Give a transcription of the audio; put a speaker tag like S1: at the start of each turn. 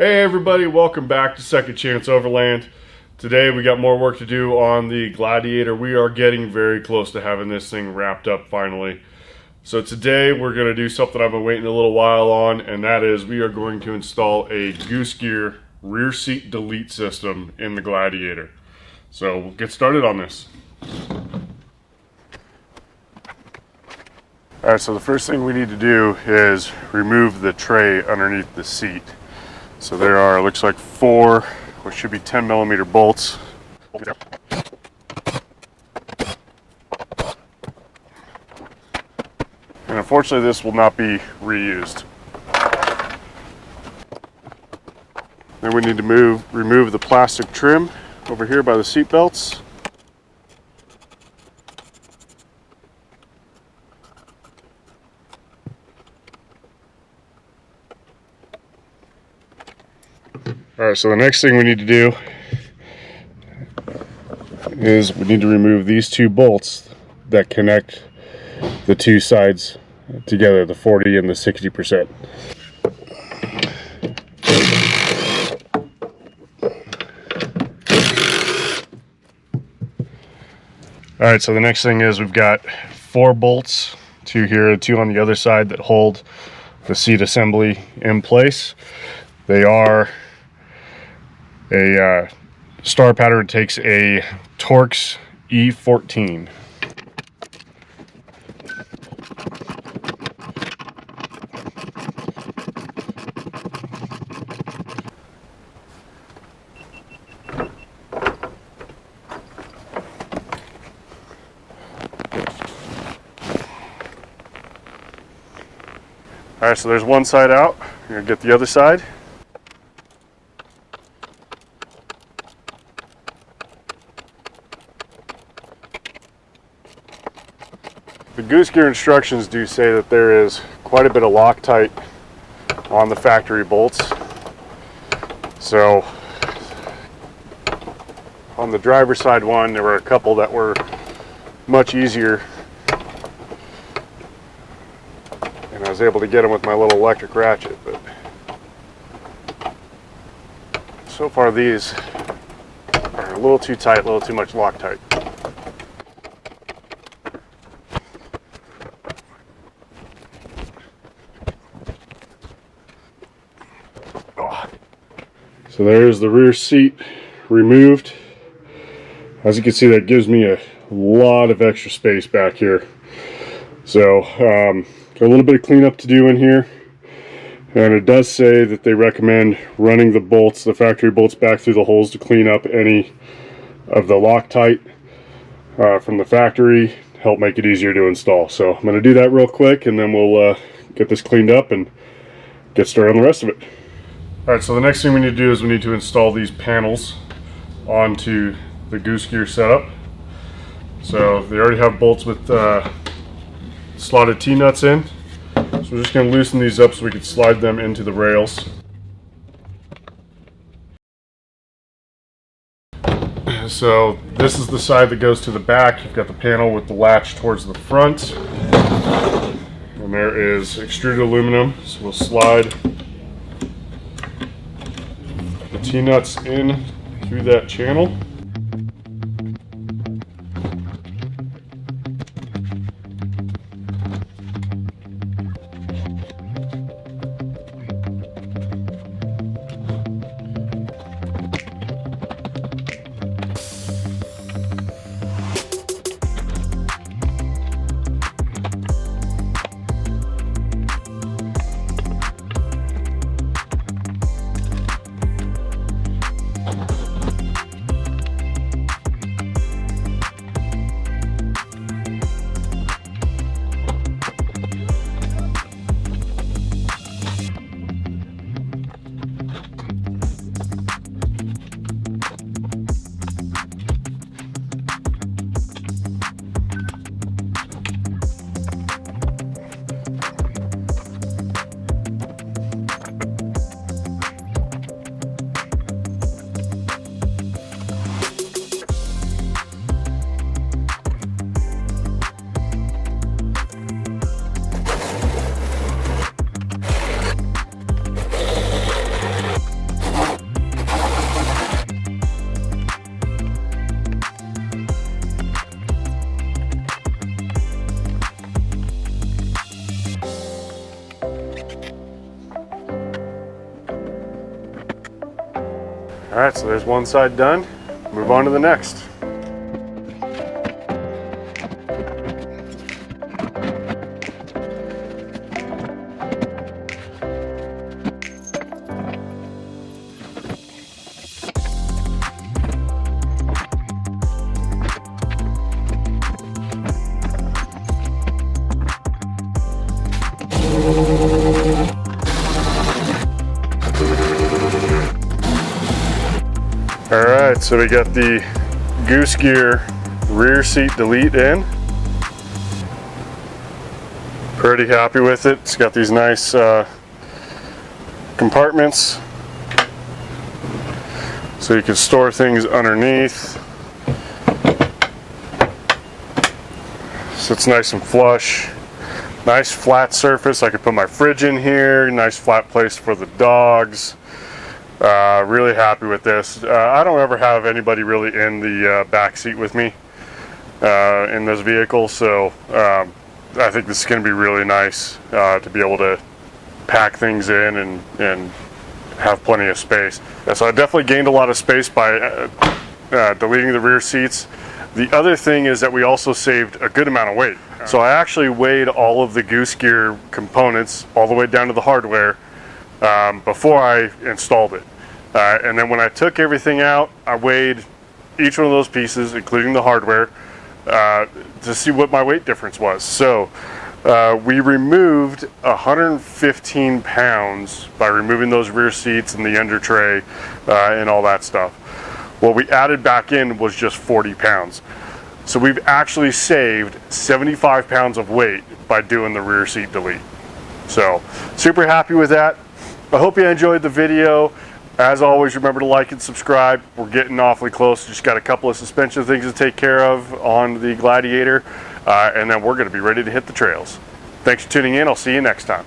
S1: Hey everybody, welcome back to Second Chance Overland. Today we got more work to do on the Gladiator. We are getting very close to having this thing wrapped up finally. So today we're going to do something I've been waiting a little while on, and that is we are going to install a Goose gear rear seat delete system in the Gladiator. So we'll get started on this. Alright, so the first thing we need to do is remove the tray underneath the seat. So there are, looks like 4, which should be 10mm bolts. And unfortunately this will not be reused. Then we need to remove the plastic trim over here by the seat belts. Alright, so the next thing we need to do is we need to remove these 2 bolts that connect the 2 sides together, the 40 and the 60%. Alright, so the next thing is we've got 4 bolts, 2 here and 2 on the other side, that hold the seat assembly in place. They are a star pattern. Takes a Torx E14. Alright, so there's one side out. We're going to get the other side. The Goose gear instructions do say that there is quite a bit of Loctite on the factory bolts. So on the driver's side one, there were a couple that were much easier, and I was able to get them with my little electric ratchet, but so far these are a little too tight, a little too much Loctite. So there's the rear seat removed. As you can see, that gives me a lot of extra space back here. So got a little bit of cleanup to do in here, and it does say that they recommend running the bolts, the factory bolts, back through the holes to clean up any of the Loctite from the factory, help make it easier to install. So I'm going to do that real quick, and then we'll get this cleaned up and get started on the rest of it. Alright, so the next thing we need to do is we need to install these panels onto the Goose gear setup. So they already have bolts with slotted T-nuts in. So we're just going to loosen these up so we can slide them into the rails. So this is the side that goes to the back. You've got the panel with the latch towards the front. And there is extruded aluminum. So we'll slide the T-nuts in through that channel. All right, so there's one side done. Move on to the next. All right, so we got the Goose gear rear seat delete in. Pretty happy with it. It's got these nice compartments, so you can store things underneath. So it's nice and flush. Nice flat surface. I could put my fridge in here. Nice flat place for the dogs. Really happy with this. I don't ever have anybody really in the back seat with me in this vehicle, so I think this is going to be really nice to be able to pack things in and have plenty of space. So I definitely gained a lot of space by deleting the rear seats. The other thing is that we also saved a good amount of weight. So I actually weighed all of the Goose gear components all the way down to the hardware before I installed it. And then when I took everything out, I weighed each one of those pieces, including the hardware, to see what my weight difference was. So we removed 115 pounds by removing those rear seats and the under tray and all that stuff. What we added back in was just 40 pounds. So we've actually saved 75 pounds of weight by doing the rear seat delete. So super happy with that. I hope you enjoyed the video. As always, remember to like and subscribe. We're getting awfully close. Just got a couple of suspension things to take care of on the Gladiator, and then we're going to be ready to hit the trails. Thanks for tuning in. I'll see you next time.